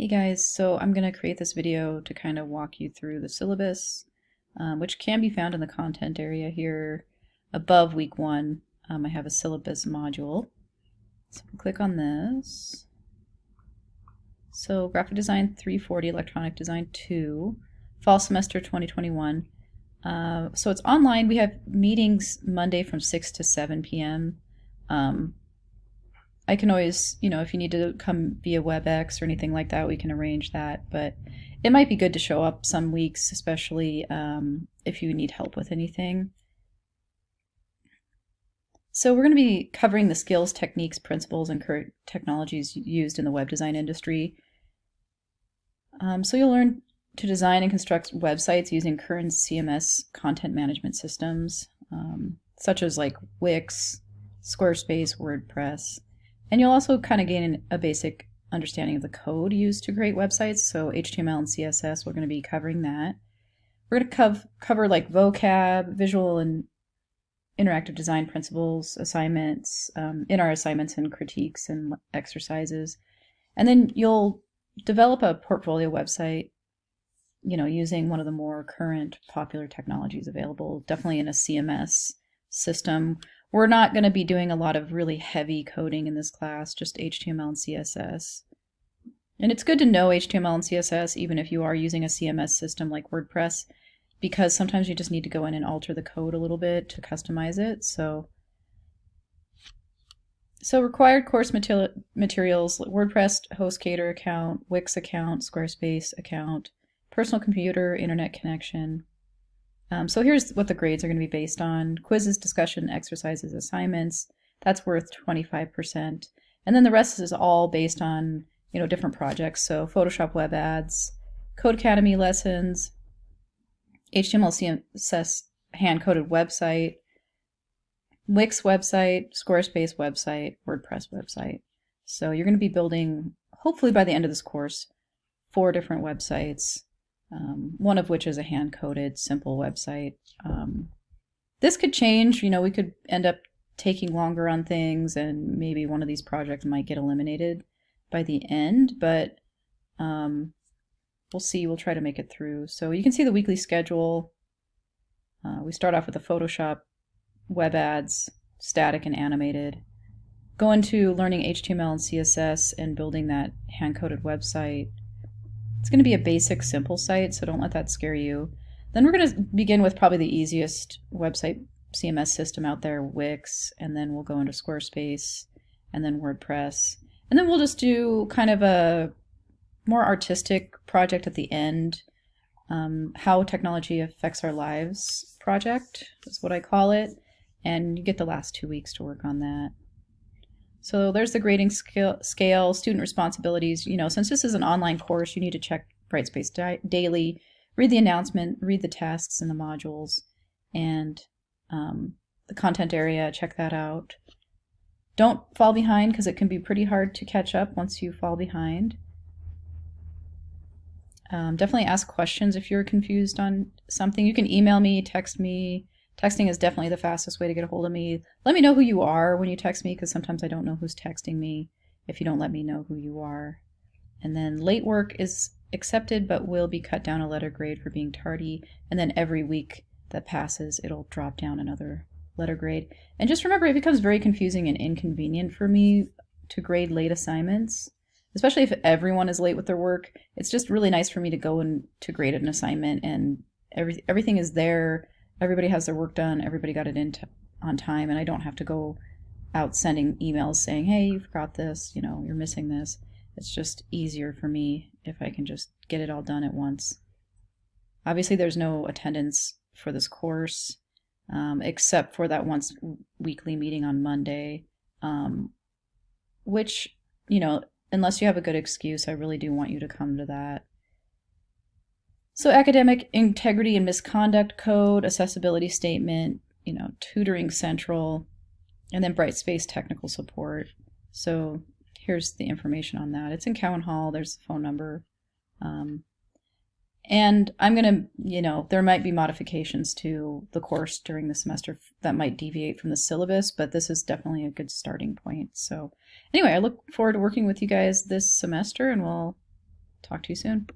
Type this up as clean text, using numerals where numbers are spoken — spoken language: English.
Hey guys, so I'm going to create this video to kind of walk you through the syllabus, which can be found in the content area here above week 1. I have a syllabus module. So click on this. So graphic design 340, electronic design 2, fall semester 2021. So it's online. We have meetings Monday from 6 to 7 p.m. I can always, if you need to come via WebEx or anything like that, we can arrange that. But it might be good to show up some weeks, especially if you need help with anything. So we're going to be covering the skills, techniques, principles, and current technologies used in the web design industry. So you'll learn to design and construct websites using current CMS content management systems, such as like Wix, Squarespace, WordPress. And you'll also kind of gain a basic understanding of the code used to create websites. So HTML and CSS, we're going to be covering that. We're going to cover like vocab, visual and interactive design principles, assignments, in our assignments and critiques and exercises. And then you'll develop a portfolio website, using one of the more current popular technologies available, definitely in a CMS system. We're not going to be doing a lot of really heavy coding in this class, just HTML and CSS. And it's good to know HTML and CSS even if you are using a CMS system like WordPress, because sometimes you just need to go in and alter the code a little bit to customize it. So required course materials: WordPress HostGator account, Wix account, Squarespace account, personal computer, internet connection. So here's what the grades are going to be based on: quizzes, discussion, exercises, assignments. That's worth 25%. And then the rest is all based on, different projects. So Photoshop web ads, Codecademy lessons, HTML, CSS hand-coded website, Wix website, Squarespace website, WordPress website. So you're going to be building, hopefully by the end of this course, 4 different websites. One of which is a hand-coded simple website. This could change, we could end up taking longer on things and maybe one of these projects might get eliminated by the end, but we'll see. We'll try to make it through. So you can see the weekly schedule. We start off with the Photoshop web ads, static and animated. Go into learning HTML and CSS and building that hand-coded website. It's going to be a basic, simple site, so don't let that scare you. Then we're going to begin with probably the easiest website CMS system out there, Wix, and then we'll go into Squarespace, and then WordPress. And then we'll just do kind of a more artistic project at the end. How technology affects our lives project is what I call it. And you get the last 2 weeks to work on that. So there's the grading scale, student responsibilities. Since this is an online course, you need to check Brightspace daily, read the announcement, read the tasks and the modules, and the content area, check that out. Don't fall behind because it can be pretty hard to catch up once you fall behind. Definitely ask questions if you're confused on something. You can email me, text me. Texting is definitely the fastest way to get a hold of me. Let me know who you are when you text me, because sometimes I don't know who's texting me if you don't let me know who you are. And then late work is accepted but will be cut down a letter grade for being tardy. And then every week that passes, it'll drop down another letter grade. And just remember, it becomes very confusing and inconvenient for me to grade late assignments, especially if everyone is late with their work. It's just really nice for me to go and to grade an assignment and everything is there. Everybody has their work done, everybody got it in on time, and I don't have to go out sending emails saying, hey, you forgot this, you're missing this. It's just easier for me if I can just get it all done at once. Obviously, there's no attendance for this course, except for that once weekly meeting on Monday, which, unless you have a good excuse, I really do want you to come to that. So academic integrity and misconduct code, accessibility statement, tutoring central, and then Brightspace technical support. So here's the information on that. It's in Cowan Hall. There's the phone number. And I'm going to, there might be modifications to the course during the semester that might deviate from the syllabus, but this is definitely a good starting point. So anyway, I look forward to working with you guys this semester, and we'll Talk to you soon.